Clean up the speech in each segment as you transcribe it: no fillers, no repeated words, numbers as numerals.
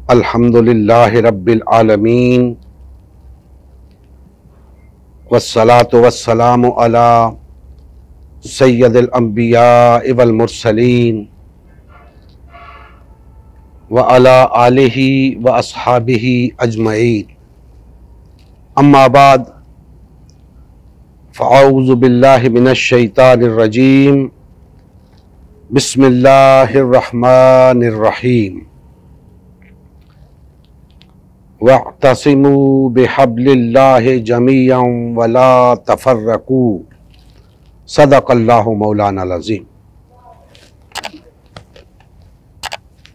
अल्हम्दुलिल्लाहि रब्बिल आलमीन वस्सलातु वस्सलामु अला सय्यदिल अंबिया वल मुरसलीन व अला आलिहि व अस्हाबिहि अजमईन। अम्मा बाद फ़अऊज़ु बिल्लाहि मिनश शैतानिर रजीम। बिस्मिल्लाहिर रहमानिर रहीम। वअतसिमू बिहब्लिल्लाहि जमीअन वला तफर्रकू। सदक़ल्लाहु मौलाना अज़ीम।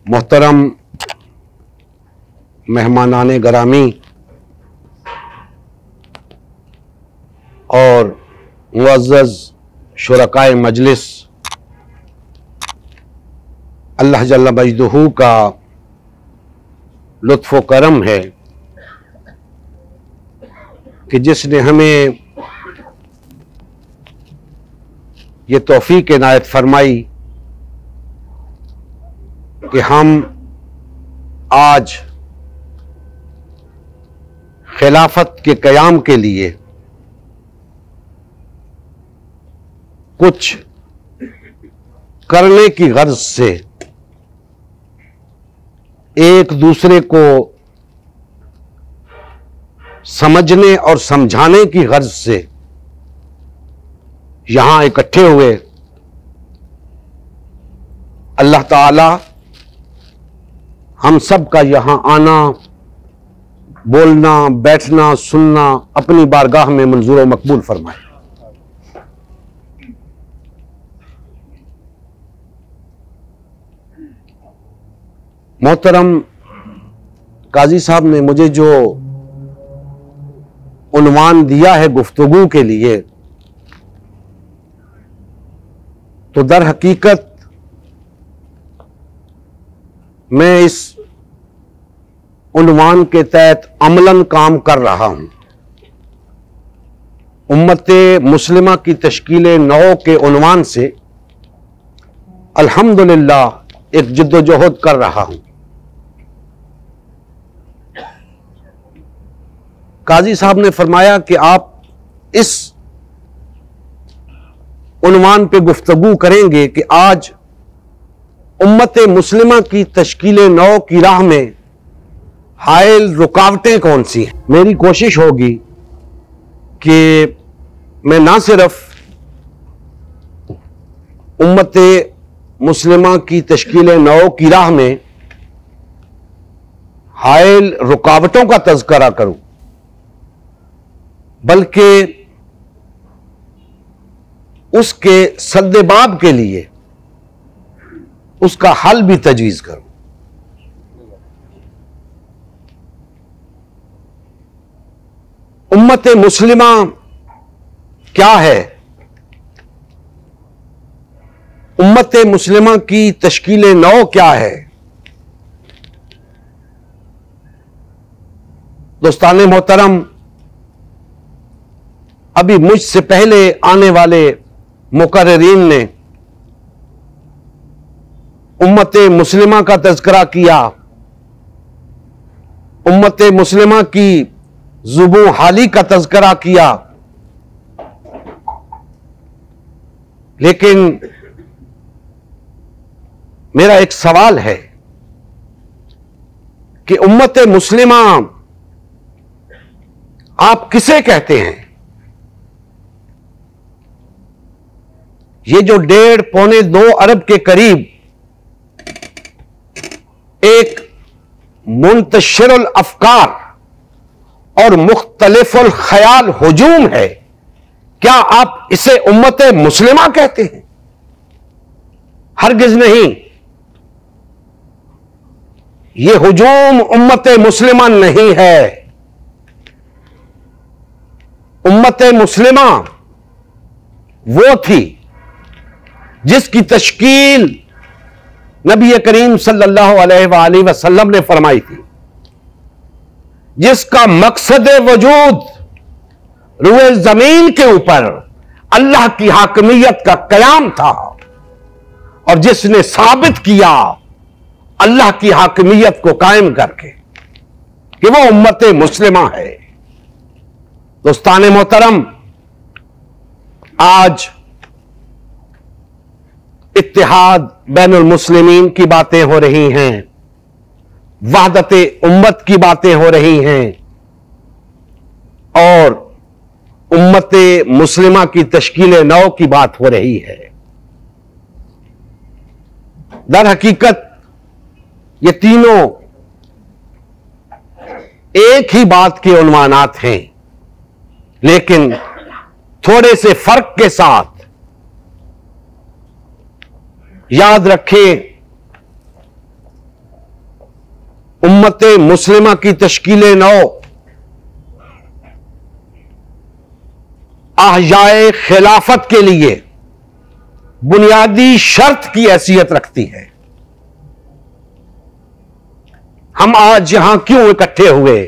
मोहतरम मेहमानाने गरामी और मुअज़्ज़ज़ शुरकाए मजलिस, अल्लाह जल्ल मजदहू का लुत्फ़ व करम है कि जिसने हमें ये तौफ़ीक़ इनायत फरमाई कि हम आज खिलाफत के क़याम के लिए कुछ करने की गर्ज से एक दूसरे को समझने और समझाने की गर्ज से यहां इकट्ठे हुए। अल्लाह ताला हम सब का यहां आना, बोलना, बैठना, सुनना अपनी बारगाह में मंजूर व मकबूल फरमाए। मोहतरम काजी साहब ने मुझे जो उन्वान दिया है गुफ्तगू के लिए, तो दर हकीकत मैं इस उन्वान के तहत अमलन काम कर रहा हूं। उम्मते मुस्लिमा की तश्कील नौ के उन्वान से अल्हम्दुलिल्लाह एक जिद्दोजहद कर रहा हूं। काजी साहब ने फरमाया कि आप इस उन्वान पे गुफ्तगू करेंगे कि आज उम्मते मुस्लिमा की तश्कील नौ की राह में हायल रुकावटें कौन सी हैं। मेरी कोशिश होगी कि मैं ना सिर्फ उम्मते मुस्लिमा की तश्कील नौ की राह में हायल रुकावटों का तज़किरा करूं, बल्कि उसके सद्देबाब के लिए उसका हल भी तजवीज़ करूं। उम्मत मुस्लिमा क्या है? उम्मत मुस्लिमा की तश्कील नौ क्या है? दोस्ताने मोहतरम, अभी मुझसे पहले आने वाले मुकर्रिरीन ने उम्मत मुस्लिमा का तज़किरा किया, उम्मत मुस्लिमा की ज़ुबू हाली का तज़किरा किया, लेकिन मेरा एक सवाल है कि उम्मत मुस्लिमा आप किसे कहते हैं? ये जो 1.5-2 अरब के करीब एक मुंतशिरुल अफकार और मुख्तलिफुल ख्याल हुजूम है, क्या आप इसे उम्मत मुस्लिमा कहते हैं? हरगिज नहीं। ये हुजूम उम्मत मुस्लिमा नहीं है। उम्मत मुस्लिमा वो थी जिसकी तश्कील नबी करीम सल्लल्लाहु अलैहि वसल्लम ने फरमाई थी, जिसका मकसद वजूद रुए जमीन के ऊपर अल्लाह की हाकमियत का कयाम था, और जिसने साबित किया अल्लाह की हाकिमियत को कायम करके कि वो उम्मत मुस्लिमा है। दोस्तान मोहतरम, आज इत्तिहाद बैनुल मुस्लिमीन की बातें हो रही हैं, वहदत उम्मत की बातें हो रही हैं और उम्मत मुस्लिमा की तश्कील नौ की बात हो रही है। दर हकीकत ये तीनों एक ही बात के उन्वानात हैं, लेकिन थोड़े से फर्क के साथ। याद रखें, उम्मत मुस्लिमा की तश्कील नौ अहयाए खिलाफत के लिए बुनियादी शर्त की हैसियत रखती है। हम आज यहां क्यों इकट्ठे हुए?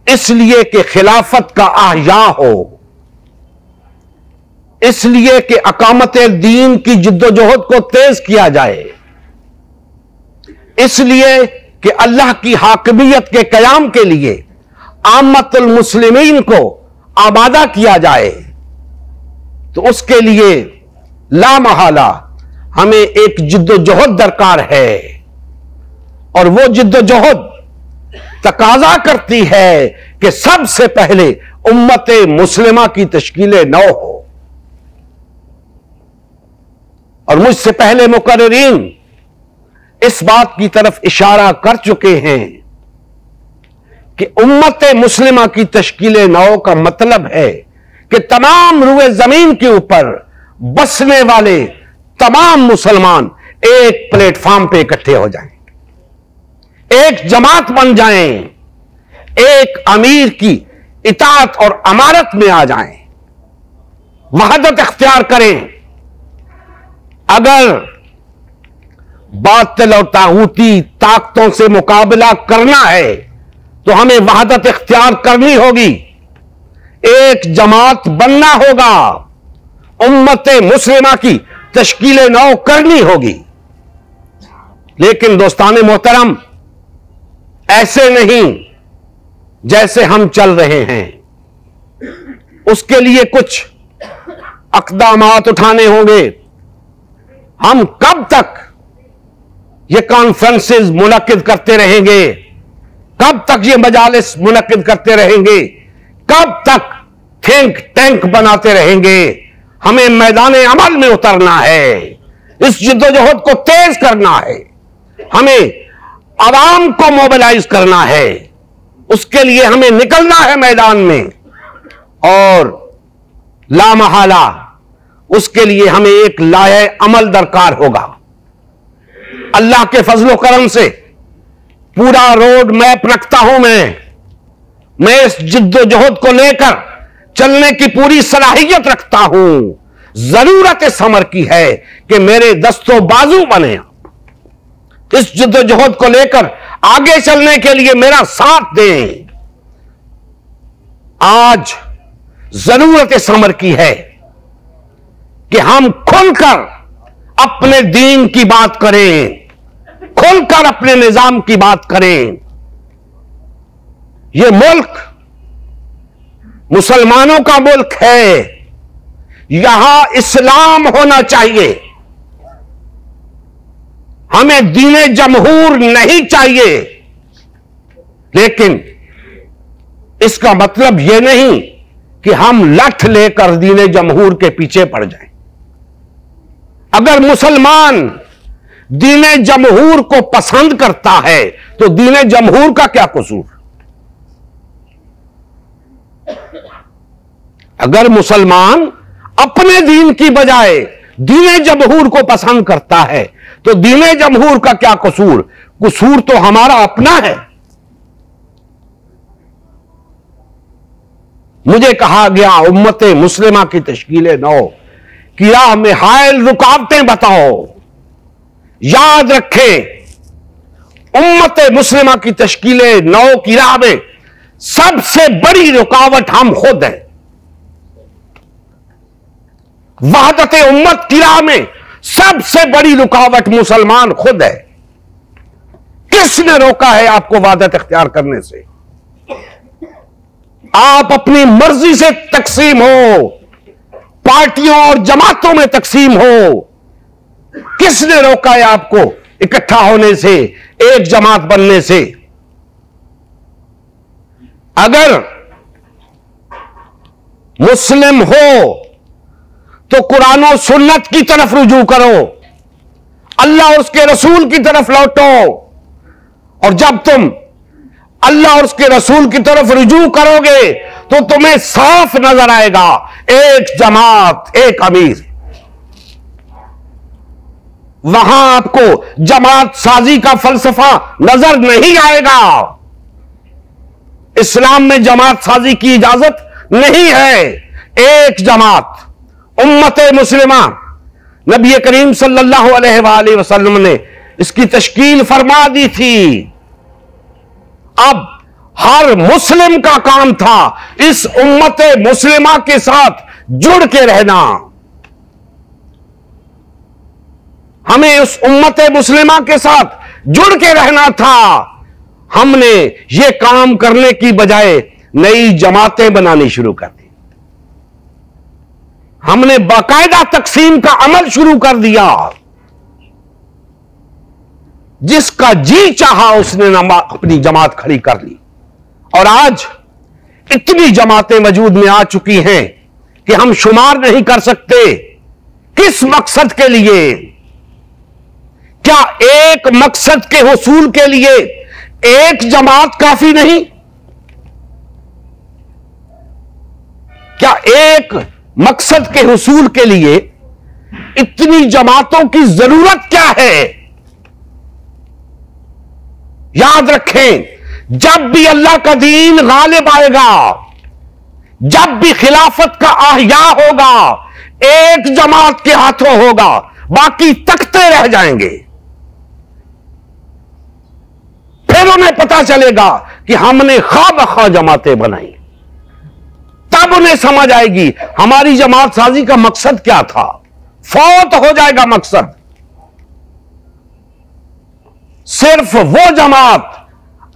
इसलिए कि खिलाफत का अहया हो, इसलिए कि अकामत दीन की जिद्दोजहद को तेज किया जाए, इसलिए कि अल्लाह की हाकिमियत के कयाम के लिए आमतुल मुस्लिमीन को आबादा किया जाए। तो उसके लिए लामहाला हमें एक जिद्दोजहद दरकार है और वो जिद्दोजहद तकाजा करती है कि सबसे पहले उम्मत मुस्लिमा की तश्कील नौ हो। और मुझसे पहले मुकर्रिरीन इस बात की तरफ इशारा कर चुके हैं कि उम्मत मुस्लिमा की तश्कील नौ का मतलब है कि तमाम रुए जमीन के ऊपर बसने वाले तमाम मुसलमान एक प्लेटफॉर्म पे इकट्ठे हो जाएं, एक जमात बन जाएं, एक अमीर की इताअत और अमारत में आ जाएं, वहदत इख्तियार करें। अगर बातिल और तागूती ताकतों से मुकाबला करना है तो हमें वहदत इख्तियार करनी होगी, एक जमात बनना होगा, उम्मत मुस्लिमा की तश्कील नौ करनी होगी। लेकिन दोस्ताने मोहतरम, ऐसे नहीं जैसे हम चल रहे हैं। उसके लिए कुछ अक़दामात उठाने होंगे। हम कब तक ये कॉन्फ्रेंसेस मुनक्किद करते रहेंगे? कब तक ये मजालिस मुनक्किद करते रहेंगे? कब तक थिंक टैंक बनाते रहेंगे? हमें मैदान अमल में उतरना है, इस जिद्दोजहद को तेज करना है, हमें आवाम को मोबिलाइज करना है, उसके लिए हमें निकलना है मैदान में। और लामहाला उसके लिए हमें एक लाए अमल दरकार होगा। अल्लाह के फजलो करम से पूरा रोड मैप रखता हूं मैं इस जिद्दोजहद को लेकर चलने की पूरी सलाहियत रखता हूं। जरूरत इस अमर की है कि मेरे दस्तों बाजू बने, इस जिद्दोजहद को लेकर आगे चलने के लिए मेरा साथ दें। आज जरूरत इस अमर की है कि हम खुलकर अपने दीन की बात करें, खुलकर अपने निजाम की बात करें। यह मुल्क मुसलमानों का मुल्क है, यहां इस्लाम होना चाहिए। हमें दीने जमहूर नहीं चाहिए। लेकिन इसका मतलब यह नहीं कि हम लठ लेकर दीने जमहूर के पीछे पड़ जाएं। अगर मुसलमान दीने जमहूर को पसंद करता है तो दीने जमहूर का क्या कसूर? अगर मुसलमान अपने दीन की बजाय दीने जमहूर को पसंद करता है तो दीने जमहूर का क्या कसूर? कसूर तो हमारा अपना है। मुझे कहा गया उम्मत मुस्लिमा की तश्कील नौ की राह में हायल रुकावटें बताओ। याद रखें, उम्मत मुस्लिमा की तश्कील नौ की राह में सबसे बड़ी रुकावट हम खुद हैं। वहदत उम्मत की राह में सबसे बड़ी रुकावट मुसलमान खुद है। किसने रोका है आपको वहदत इख्तियार करने से? आप अपनी मर्जी से तकसीम हो, पार्टियों और जमातों में तकसीम हो। किसने रोका है आपको इकट्ठा होने से, एक जमात बनने से? अगर मुस्लिम हो तो कुरान और सुन्नत की तरफ रुजू करो, अल्लाह और उसके रसूल की तरफ लौटो। और जब तुम अल्लाह और उसके रसूल की तरफ रुजू करोगे तो तुम्हें साफ नजर आएगा एक जमात, एक अमीर। वहां आपको जमात साजी का फलसफा नजर नहीं आएगा। इस्लाम में जमात साजी की इजाजत नहीं है। एक जमात, उम्मत मुस्लिमा, नबी करीम सल्लल्लाहु अलैहि वसल्लम ने इसकी तश्कील फरमा दी थी। अब हर मुस्लिम का काम था इस उम्मत मुस्लिमा के साथ जुड़ के रहना। हमें उस उम्मत मुस्लिमा के साथ जुड़ के रहना था। हमने ये काम करने की बजाय नई जमातें बनानी शुरू कर दी। हमने बाकायदा तकसीम का अमल शुरू कर दिया। जिसका जी चाहा उसने अपनी जमात खड़ी कर ली। और आज इतनी जमातें वजूद में आ चुकी हैं कि हम शुमार नहीं कर सकते। किस मकसद के लिए? क्या एक मकसद के हुसूल के लिए एक जमात काफी नहीं? क्या एक मकसद के हुसूल के लिए इतनी जमातों की जरूरत क्या है? याद रखें, जब भी अल्लाह का दीन गालिब आएगा, जब भी खिलाफत का आह्या होगा, एक जमात के हाथों होगा, बाकी तख्ते रह जाएंगे। फिर उन्हें पता चलेगा कि हमने खा जमातें बनाई। तब उन्हें समझ आएगी हमारी जमात साजी का मकसद क्या था। फौत हो जाएगा मकसद। सिर्फ वो जमात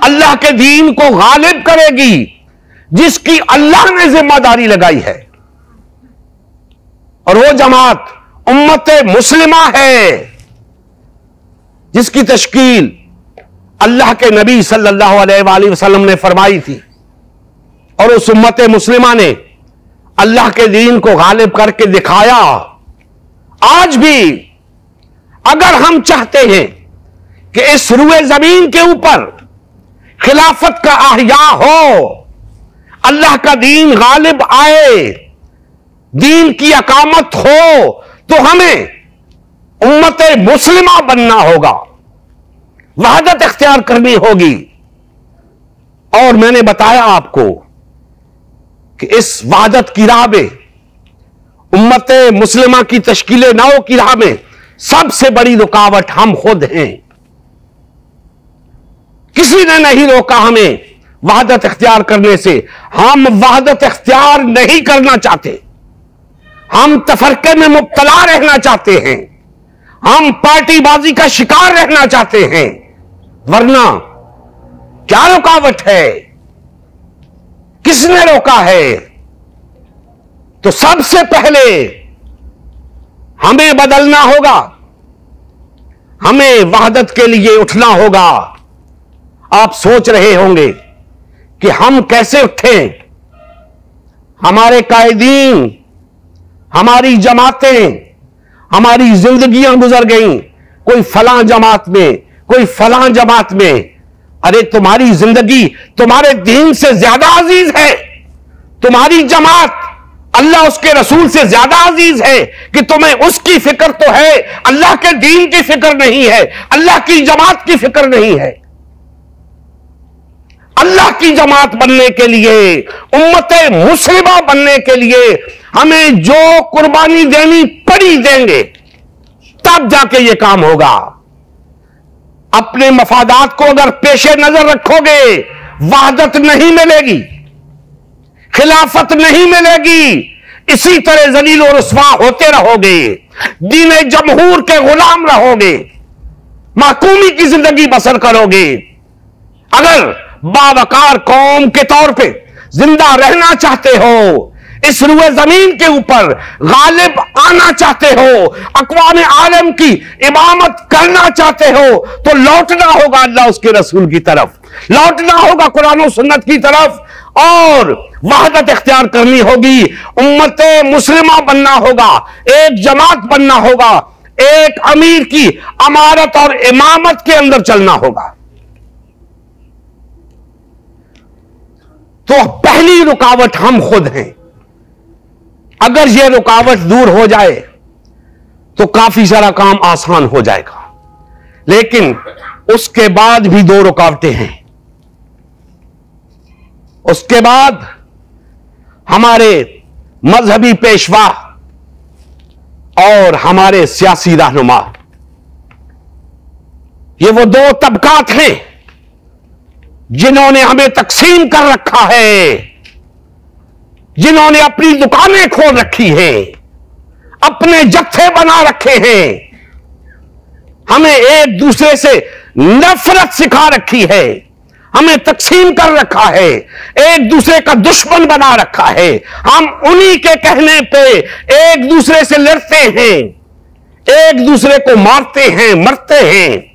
अल्लाह के दीन को गालिब करेगी जिसकी अल्लाह ने जिम्मेदारी लगाई है। और वो जमात उम्मत मुस्लिमा है जिसकी तश्कील अल्लाह के नबी सल्लल्लाहु अलैहि वसल्लम ने फरमाई थी। और उस उम्मत मुस्लिमा ने अल्लाह के दीन को गालिब करके दिखाया। आज भी अगर हम चाहते हैं कि इस रुए जमीन के ऊपर खिलाफत का आह्या हो, अल्लाह का दीन गालिब आए, दीन की अकामत हो, तो हमें उम्मत मुस्लिमा बनना होगा, वहदत इख्तियार करनी होगी। और मैंने बताया आपको कि इस वहदत की राह में, उम्मत मुस्लिमा की तश्कील नौ की राह में सबसे बड़ी रुकावट हम खुद हैं। किसी ने नहीं रोका हमें वहदत इख्तियार करने से। हम वहदत इख्तियार नहीं करना चाहते। हम तफरके में मुब्तला रहना चाहते हैं। हम पार्टीबाजी का शिकार रहना चाहते हैं। वरना क्या रुकावट है? किसने रोका है? तो सबसे पहले हमें बदलना होगा। हमें वहदत के लिए उठना होगा। आप सोच रहे होंगे कि हम कैसे उठें? हमारे कायदीन, हमारी जमातें, हमारी जिंदगियां गुजर गईं, कोई फलां जमात में, कोई फलां जमात में। अरे तुम्हारी जिंदगी तुम्हारे दीन से ज्यादा अजीज है। तुम्हारी जमात अल्लाह उसके रसूल से ज्यादा अजीज है कि तुम्हें उसकी फिक्र तो है, अल्लाह के दीन की फिक्र नहीं है, अल्लाह की जमात की फिक्र नहीं है। अल्लाह की जमात बनने के लिए, उम्मत मुस्लिमा बनने के लिए हमें जो कुर्बानी देनी पड़ी देंगे, तब जाके ये काम होगा। अपने मफादात को अगर पेशे नजर रखोगे, वहदत नहीं मिलेगी, खिलाफत नहीं मिलेगी। इसी तरह जलील और रुस्वा होते रहोगे, दीन जमहूर के गुलाम रहोगे। महकूमी की जिंदगी बसर करोगे। अगर बावकार कौम के तौर पे जिंदा रहना चाहते हो, इस रुए जमीन के ऊपर गालिब आना चाहते हो, अक़वाम आलम की इमामत करना चाहते हो, तो लौटना होगा अल्लाह उसके रसूल की तरफ, लौटना होगा कुरान और सुन्नत की तरफ, और वहदत इख्तियार करनी होगी। उम्मत मुस्लिमा बनना होगा, एक जमात बनना होगा, एक अमीर की अमारत और इमामत के अंदर चलना होगा। तो पहली रुकावट हम खुद हैं। अगर यह रुकावट दूर हो जाए तो काफी सारा काम आसान हो जाएगा। लेकिन उसके बाद भी दो रुकावटें हैं। उसके बाद हमारे मजहबी पेशवा और हमारे सियासी रहनुमा, ये वो दो तबकात हैं जिन्होंने हमें तकसीम कर रखा है, जिन्होंने अपनी दुकानें खोल रखी हैं, अपने जत्थे बना रखे हैं, हमें एक दूसरे से नफरत सिखा रखी है, हमें तकसीम कर रखा है, एक दूसरे का दुश्मन बना रखा है। हम उन्हीं के कहने पे एक दूसरे से लड़ते हैं, एक दूसरे को मारते हैं, मरते हैं।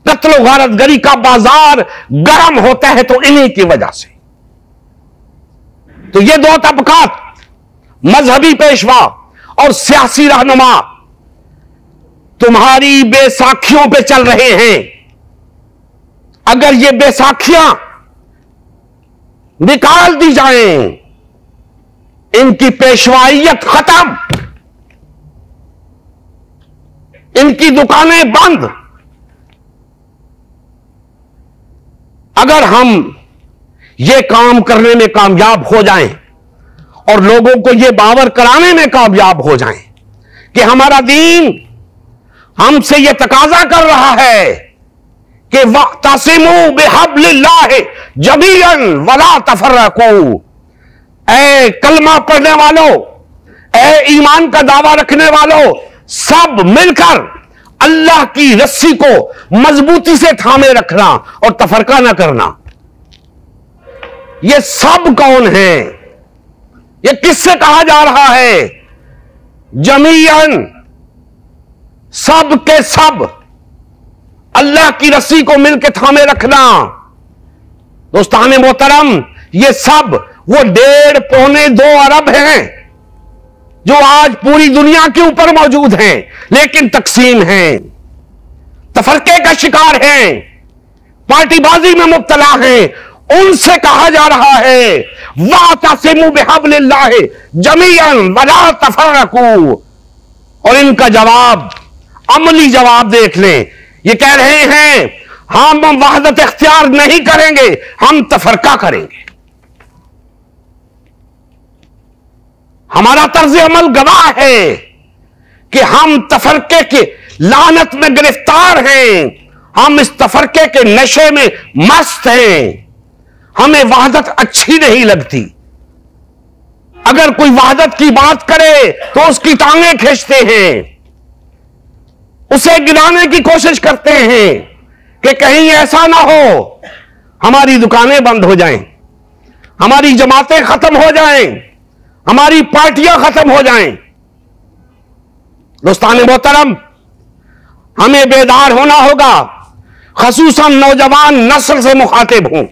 कत्ल गारतगरी का बाजार गर्म होता है तो इन्हीं की वजह से। तो ये दो तबकात, मजहबी पेशवा और सियासी रहनुमा, तुम्हारी बैसाखियों पे चल रहे हैं। अगर ये बैसाखियां निकाल दी जाएं, इनकी पेशवाइयत खत्म, इनकी दुकानें बंद। अगर हम ये काम करने में कामयाब हो जाएं और लोगों को ये बावर कराने में कामयाब हो जाएं कि हमारा दीन हमसे ये तकाजा कर रहा है कि वअतसिमू बिहब्लिल्लाह जमीअन वला तफर्रकू, ऐ कलमा पढ़ने वालों, ऐ ईमान का दावा रखने वालों, सब मिलकर अल्लाह की रस्सी को मजबूती से थामे रखना और तफरका ना करना। ये सब कौन है? ये किससे कहा जा रहा है? जमीअन, सब के सब अल्लाह की रस्सी को मिलकर थामे रखना। दोस्तान मोहतरम, ये सब वो 1.5 पौने 2 अरब हैं जो आज पूरी दुनिया के ऊपर मौजूद हैं, लेकिन तकसीम हैं, तफरके का शिकार हैं, पार्टीबाजी में मुब्तला हैं। उनसे कहा जा रहा है वातसिमू बिहब्लिल्लाह जमीअन वला तफर्रकू। और इनका जवाब, अमली जवाब देख लें। ये कह रहे हैं हम वहदत इख्तियार नहीं करेंगे, हम तफरका करेंगे। हमारा तर्ज अमल गवाह है कि हम तफरके के लानत में गिरफ्तार हैं, हम इस तफरके के नशे में मस्त हैं। हमें वहदत अच्छी नहीं लगती। अगर कोई वहदत की बात करे तो उसकी टांगें खींचते हैं, उसे गिराने की कोशिश करते हैं कि कहीं ऐसा ना हो हमारी दुकानें बंद हो जाएं, हमारी जमातें खत्म हो जाएं, हमारी पार्टियां खत्म हो जाएं। दोस्तान मोहतरम, हमें बेदार होना होगा, खसूसन नौजवान नस्ल से मुखातिब हूं।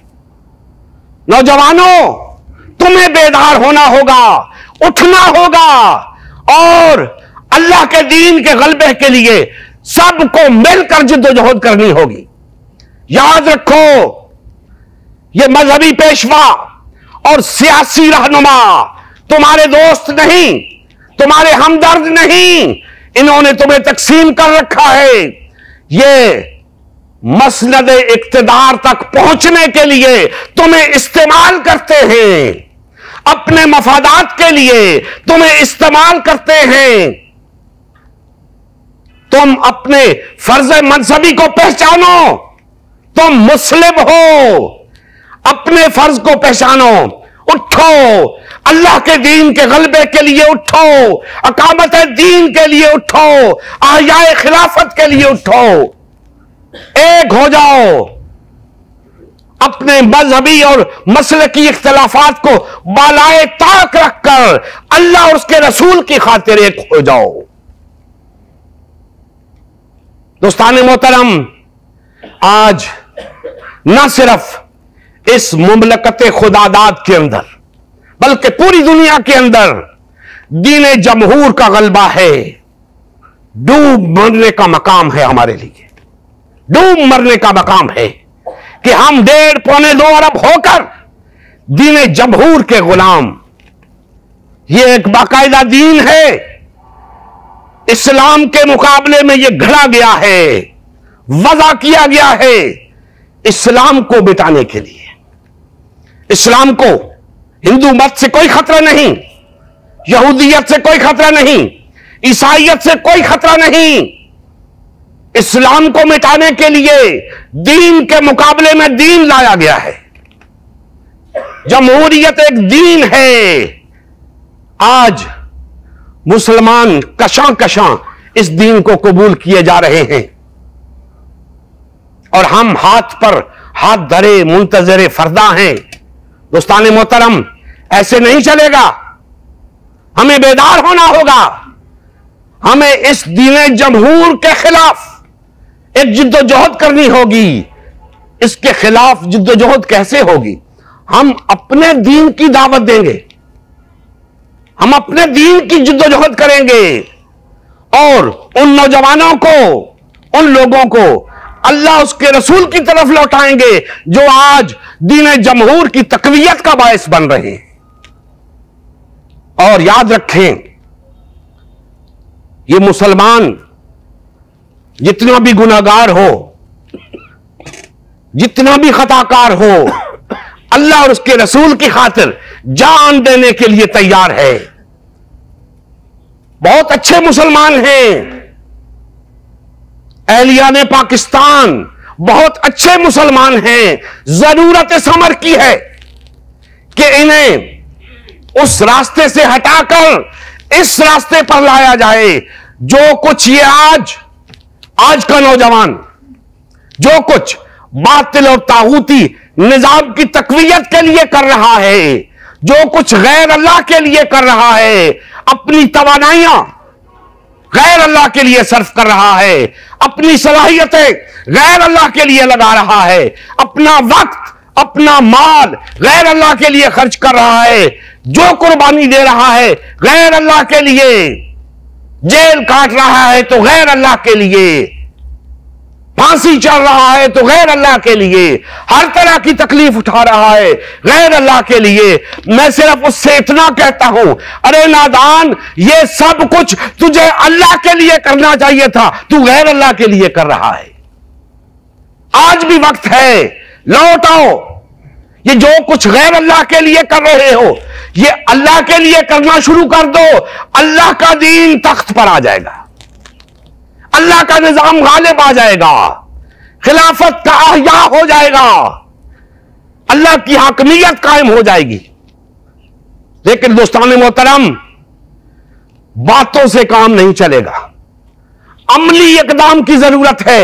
नौजवानों, तुम्हें बेदार होना होगा, उठना होगा और अल्लाह के दीन के गलबे के लिए सबको मिलकर जिद्दोजहद करनी होगी। याद रखो, ये मजहबी पेशवा और सियासी रहनुमा तुम्हारे दोस्त नहीं, तुम्हारे हमदर्द नहीं, इन्होंने तुम्हें तकसीम कर रखा है। ये मसनद इक्तिदार तक पहुंचने के लिए तुम्हें इस्तेमाल करते हैं, अपने मफादात के लिए तुम्हें इस्तेमाल करते हैं। तुम अपने फर्ज मनसबी को पहचानो, तुम मुस्लिम हो, अपने फर्ज को पहचानो, उठो, अल्लाह के दीन के गलबे के लिए उठो, अकामत दीन के लिए उठो, आयाए खिलाफत के लिए उठो। एक हो जाओ, अपने मजहबी और मसलकी इख्तिलाफात को बालाए ताक रखकर अल्लाह और उसके रसूल की खातिर एक हो जाओ। दोस्तान मोहतरम, आज न सिर्फ इस मुमलकत खुदादाद के अंदर बल्कि पूरी दुनिया के अंदर दीन जमहूर का गलबा है। डूब मरने का मकाम है हमारे लिए, डूब मरने का मकाम है कि हम 1.5-2 अरब होकर दीन जमहूर के गुलाम। यह एक बाकायदा दीन है, इस्लाम के मुकाबले में यह घड़ा गया है, वज़ा किया गया है इस्लाम को मिटाने के लिए। इस्लाम को हिंदू मत से कोई खतरा नहीं, यहूदियत से कोई खतरा नहीं, ईसाइयत से कोई खतरा नहीं। इस्लाम को मिटाने के लिए दीन के मुकाबले में दीन लाया गया है। जमहूरियत एक दीन है। आज मुसलमान कशां कशां इस दीन को कबूल किए जा रहे हैं और हम हाथ पर हाथ धरे मुंतजरे फरदा हैं। दोस्तान मोहतरम, ऐसे नहीं चलेगा, हमें बेदार होना होगा। हमें इस दीन जमहूर के खिलाफ एक जिद्दोजहद करनी होगी। इसके खिलाफ जिद्दोजहद कैसे होगी? हम अपने दीन की दावत देंगे, हम अपने दीन की जिद्दोजहद करेंगे और उन नौजवानों को, उन लोगों को अल्लाह उसके रसूल की तरफ लौटाएंगे जो आज दीन जमहूर की तकवीयत का बायस बन रहे हैं। और याद रखें, ये मुसलमान जितना भी गुनाहगार हो, जितना भी खताकार हो, अल्लाह और उसके रसूल की खातिर जान देने के लिए तैयार है। बहुत अच्छे मुसलमान हैं, अहलियाने पाकिस्तान बहुत अच्छे मुसलमान हैं। जरूरत इस अमर की है कि इन्हें उस रास्ते से हटाकर इस रास्ते पर लाया जाए। जो कुछ ये आज का नौजवान जो कुछ बातिल और तागूती निजाम की तकवीयत के लिए कर रहा है, जो कुछ गैर अल्लाह के लिए कर रहा है, अपनी तवानाइयां गैर अल्लाह के लिए सर्फ कर रहा है, अपनी सलाहियतें गैर अल्लाह के लिए लगा रहा है, अपना वक्त अपना माल गैर अल्लाह के लिए खर्च कर रहा है, जो कुर्बानी दे रहा है गैर अल्लाह के लिए, जेल काट रहा है तो गैर अल्लाह के लिए, फांसी चल रहा है तो गैर अल्लाह के लिए, हर तरह की तकलीफ उठा रहा है गैर अल्लाह के लिए। मैं सिर्फ उससे इतना कहता हूं, अरे नादान, ये सब कुछ तुझे अल्लाह के लिए करना चाहिए था, तू गैर अल्लाह के लिए कर रहा है। आज भी वक्त है, लौट आओ। ये जो कुछ गैर अल्लाह के लिए कर रहे हो, ये अल्लाह के लिए करना शुरू कर दो। अल्लाह का दीन तख्त पर आ जाएगा, अल्लाह का निजाम गालिब आ जाएगा, खिलाफत का अहया हो जाएगा, अल्लाह की हाकमियत कायम हो जाएगी। लेकिन दोस्तान मोहतरम, बातों से काम नहीं चलेगा, अमली इकदाम की जरूरत है,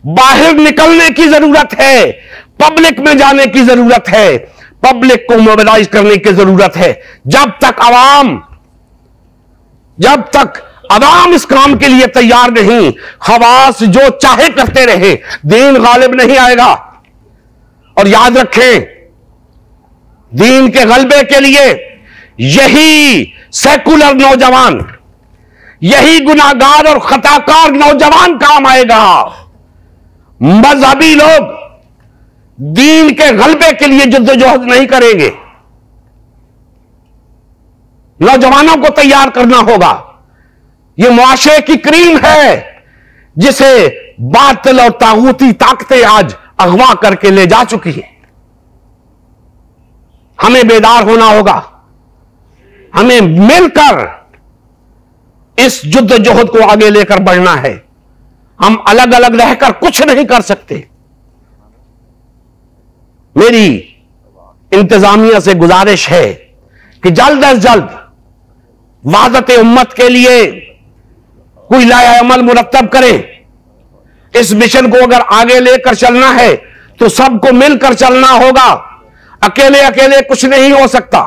बाहर निकलने की जरूरत है, पब्लिक में जाने की जरूरत है, पब्लिक को मोबिलाइज करने की जरूरत है। जब तक अवाम इस काम के लिए तैयार नहीं, खवास जो चाहे करते रहे, दीन गालिब नहीं आएगा। और याद रखें, दीन के गलबे के लिए यही सेकुलर नौजवान, यही गुनाहगार और खताकार नौजवान काम आएगा। मजहबी लोग दीन के गलबे के लिए जद्दोजहद नहीं करेंगे। नौजवानों को तैयार करना होगा। यह मुआशरे की क्रीम है जिसे बातिल और तागूती ताकतें आज अगवा करके ले जा चुकी हैं। हमें बेदार होना होगा, हमें मिलकर इस जद्दोजहद को आगे लेकर बढ़ना है। हम अलग अलग रहकर कुछ नहीं कर सकते। मेरी इंतजामिया से गुजारिश है कि जल्द अज जल्द वहदत उम्मत के लिए कोई लाया अमल मुरत्तब करें। इस मिशन को अगर आगे लेकर चलना है तो सबको मिलकर चलना होगा, अकेले अकेले कुछ नहीं हो सकता।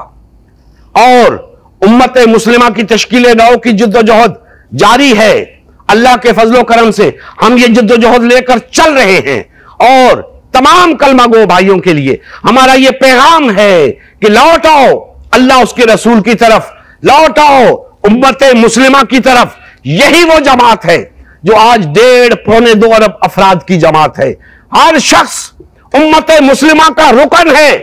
और उम्मत मुस्लिमा की तश्कील नौ की जिद्दोजहद जारी है। अल्लाह के फजलो करम से हम ये जिद्दोजहद लेकर चल रहे हैं। और तमाम कलमा गो भाइयों के लिए हमारा ये पैगाम है कि लौट आओ अल्लाह उसके रसूल की तरफ, लौट आओ उम्मत मुस्लिमा की तरफ। यही वो जमात है जो आज 1.5-2 अरब अफराद की जमात है। हर शख्स उम्मत मुस्लिमा का रुकन है।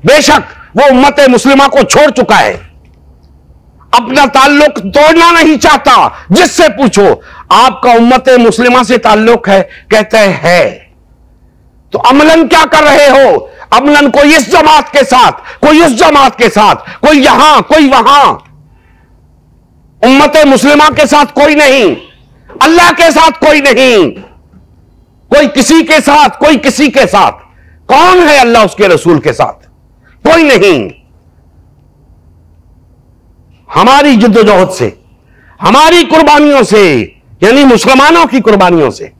बेशक वो उम्मत मुस्लिमा को छोड़ चुका है, अपना ताल्लुक तोड़ना नहीं चाहता। जिससे पूछो आपका उम्मत मुस्लिमा से ताल्लुक है, कहते हैं तो अमलन क्या कर रहे हो? अमलन कोई इस जमात के साथ, कोई उस जमात के साथ, कोई यहां कोई वहां। उम्मत मुस्लिमा के साथ कोई नहीं, अल्लाह के साथ कोई नहीं, कोई किसी के साथ, कोई किसी के साथ। कौन है अल्लाह उसके रसूल के साथ? कोई नहीं। हमारी जिद्दोजहद से, हमारी कुर्बानियों से, यानी मुसलमानों की कुर्बानियों से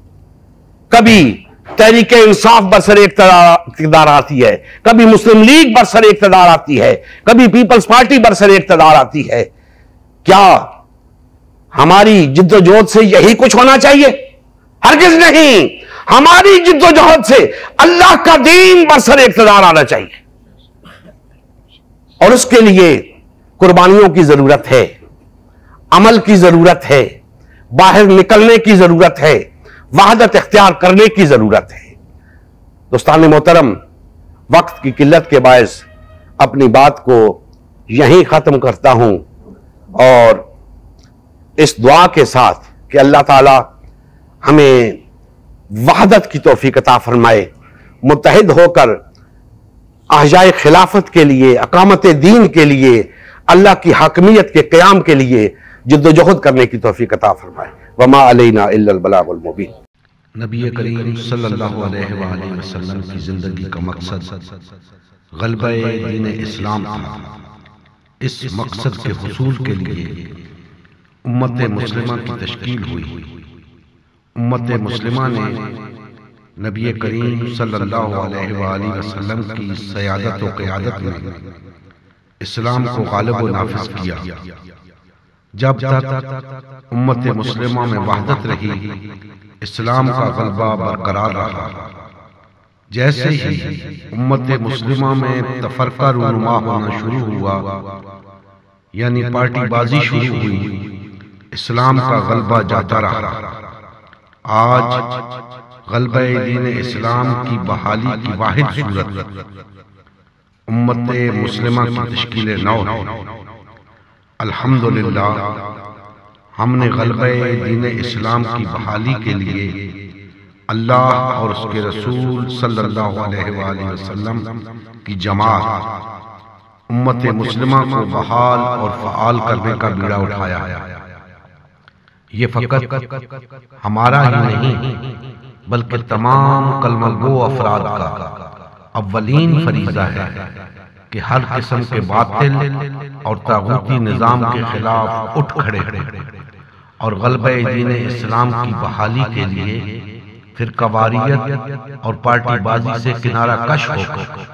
कभी तहरीक इंसाफ बरसर इक़्तिदार आती है, कभी मुस्लिम लीग बरसर इक़्तिदार आती है, कभी पीपल्स पार्टी बरसर इक़्तिदार आती है। क्या हमारी जिद्दोजहद से यही कुछ होना चाहिए? हरगिज़ नहीं। हमारी जिद्दोजहद से अल्लाह का दीन बरसर इक़्तिदार आना चाहिए और उसके लिए कुर्बानियों की जरूरत है, अमल की जरूरत है, बाहर निकलने की जरूरत है, वहदत इख्तियार करने की जरूरत है। दोस्तान मोहतरम, वक्त की किल्लत के बायस अपनी बात को यहीं खत्म करता हूं और इस दुआ के साथ कि अल्लाह ताला हमें वहदत की तौफीक अता फरमाए, मुत्तहिद होकर अहजाए खिलाफत के लिए, अकामत दीन के लिए, अल्लाह की हाकमियत के क़याम के लिए जिद्दोजहद करने की तौफीक अता फरमाए। वमा अलैना इल्लल बलागुल मुबीन। नबी करीम सल्लल्लाहु अलैहि वसल्लम की जिंदगी का मकसद ग़लबा-ए दीन इस्लाम था। इस मकसद के हुसूल के लिए उम्मत मुस्लिमा की तश्कील हुई। उम्मत मुस्लिमा ने नबी करीम सल्लल्लाहु अलैहि वसल्लम की सयादत व क़यादत में इस्लाम को गालिब व नाफिज किया। जब तक उम्मत मुस्लिमा में वहदत रही, इस्लाम का गलबा बरकरार रहा। जैसे ही उम्मत मुस्लिमा में तफरका रूनुमा होना शुरू हुआ, यानी पार्टीबाजी शुरू हुई, इस्लाम का गलबा जाता रहा। आज गलबा-ए दीन इस्लाम की बहाली की वाहिद सूरत उम्मत मुस्लिमा की तश्कील नौ है। अल्हम्दुलिल्लाह, हमने गलबा-ए दीन इस्लाम की बहाली के लिए अल्लाह और उसके रसूल सल्लल्लाहु अलैहि वसल्लम की जमात उम्मत मुस्लिमा को बहाल और फ़आल करने का बीड़ा उठाया है। ये फकत हमारा ही नहीं बल्कि तमाम कलमा गो अफराद का अव्वलीन फरीज़ा है कि हर किस्म के बातिल और तागूती निज़ाम के खिलाफ उठ खड़े और गलबा-ए दीन इस्लाम की बहाली के लिए फिरकावारियत और पार्टीबाजी से किनारा कश होकर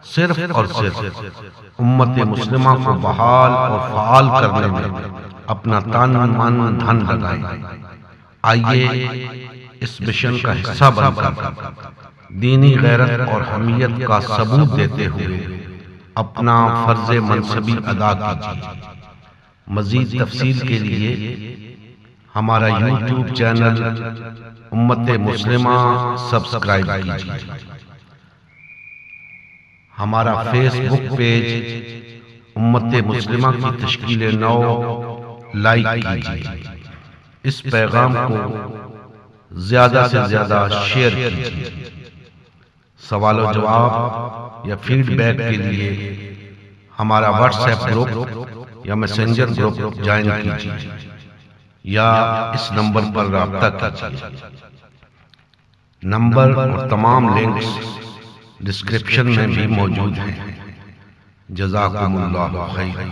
सिर्फ और सिर्फ उम्मत मुस्लिमा को बहाल और फ़आल करने में अपना तन मन धन लगाए। आइए इस मिशन का हिस्सा बनकर दीनी गैरत और हमीयत का सबूत देते हुए अपना फर्ज मनसबी अदा कीजिए। मजीद तफसील के लिए हमारा यूट्यूब चैनल उम्मत मुस्लिमा सब्सक्राइब कीजिए। हमारा फेसबुक पेज उम्मत मुस्लिमा की तश्कील नौ लाइक कीजिए। इस पैगाम को ज्यादा से ज्यादा शेयर कीजिए। सवाल और जवाब या फीडबैक के लिए हमारा व्हाट्सएप ग्रुप या मैसेंजर ग्रुप ज्वाइन कीजिए या इस नंबर पर राब्ता कीजिए। नंबर और तमाम लिंक्स डिस्क्रिप्शन में भी मौजूद हैं। जज़ाकुमुल्लाहु खैर।